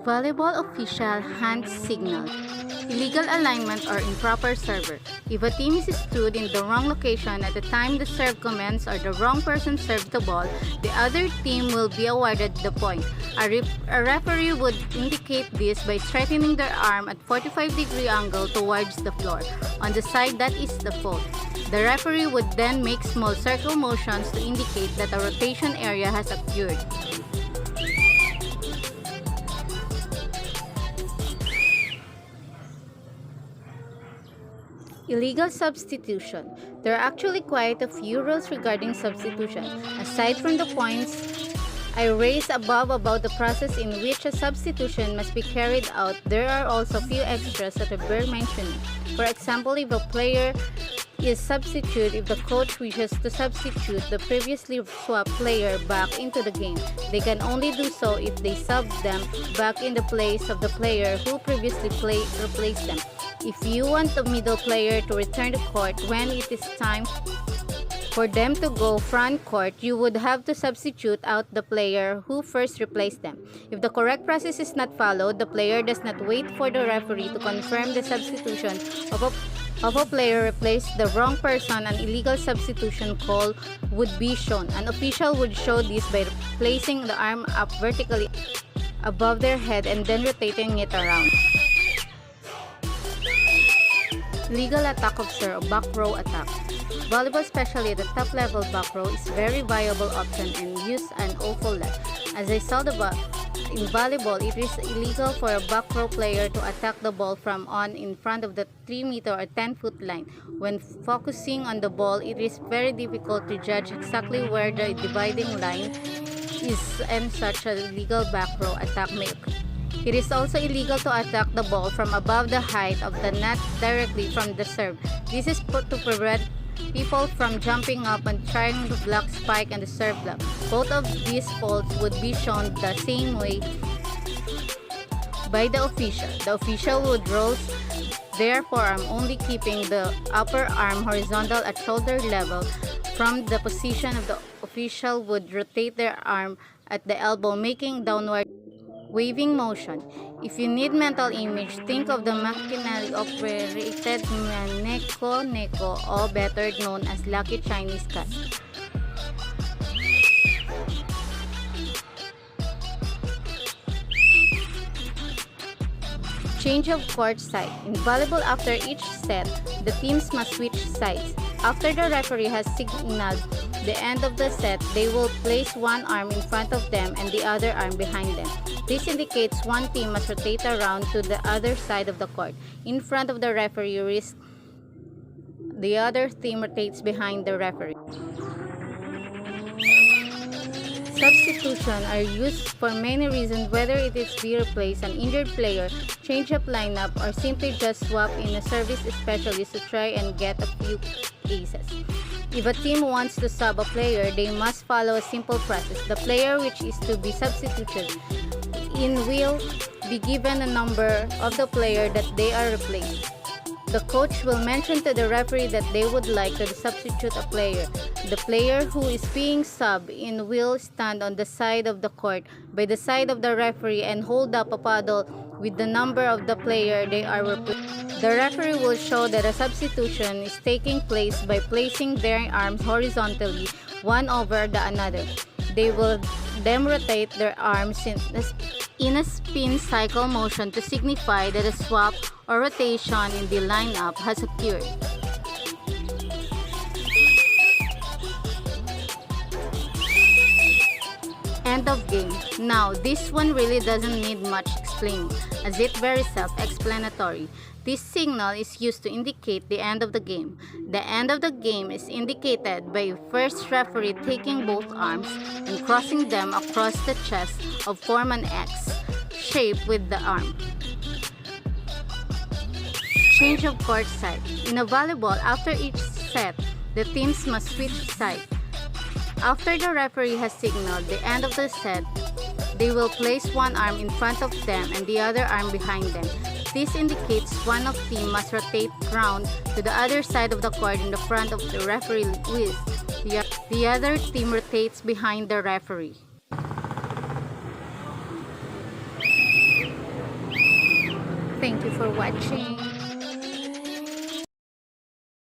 Volleyball official hand signal. Illegal alignment or improper server. If a team is stood in the wrong location at the time the serve commences or the wrong person serves the ball, the other team will be awarded the point. A referee would indicate this by straightening their arm at 45-degree angle towards the floor, on the side that is the fault. The referee would then make small circle motions to indicate that a rotation area has occurred. Illegal substitution. There are actually quite a few rules regarding substitution. Aside from the points I raised above about the process in which a substitution must be carried out, there are also few extras that are bear mentioning. For example, if a player is substitute, if the coach wishes to substitute the previously swapped player back into the game, they can only do so if they sub them back in the place of the player who previously replaced them. If you want the middle player to return to court when it is time for them to go front court, you would have to substitute out the player who first replaced them. If the correct process is not followed, the player does not wait for the referee to confirm the substitution of a player replaced the wrong person. An illegal substitution call would be shown. An official would show this by placing the arm up vertically above their head and then rotating it around. Legal attack of serve, back row attack. Volleyball, especially at the top level back row, is very viable option and used an awful lot. As I saw in volleyball, it is illegal for a back row player to attack the ball from in front of the 3-meter or 10-foot line. When focusing on the ball, it is very difficult to judge exactly where the dividing line is, and such a legal back row attack may occur. It is also illegal to attack the ball from above the height of the net directly from the serve. This is put to prevent people from jumping up and trying to block spike and the serve block. Both of these faults would be shown the same way by the official. The official would roll their forearm, only keeping the upper arm horizontal at shoulder level. From the position of the official would rotate their arm at the elbow, making downward waving motion. If you need mental image, think of the mechanically operated neko, or better known as Lucky Chinese Cat. Change of court side. In volleyball, after each set, the teams must switch sides. After the referee has signaled the end of the set, they will place one arm in front of them and the other arm behind them. This indicates one team must rotate around to the other side of the court. In front of the referee, the other team rotates behind the referee. Substitution are used for many reasons, whether it is to replace an injured player, change up lineup, or simply just swap in a service specialist to try and get a few aces. If a team wants to sub a player, they must follow a simple process. The player which is to be substituted will be given a number of the player that they are replacing. The coach will mention to the referee that they would like to substitute a player. The player who is being subbed in will stand on the side of the court by the side of the referee and hold up a paddle with the number of the player they are replacing. The referee will show that a substitution is taking place by placing their arms horizontally one over the another. They will then rotate their arms in a spin cycle motion to signify that a swap or rotation in the lineup has occurred. End of game. Now, this one really doesn't need much explaining, as it's very self-explanatory. This signal is used to indicate the end of the game. The end of the game is indicated by first referee taking both arms and crossing them across the chest to form an X shape with the arm. Change of court side. In a volleyball, after each set, the teams must switch sides. After the referee has signaled the end of the set, they will place one arm in front of them and the other arm behind them. This indicates one of the team must rotate round to the other side of the court in the front of the referee with the other team rotates behind the referee. Thank you for watching.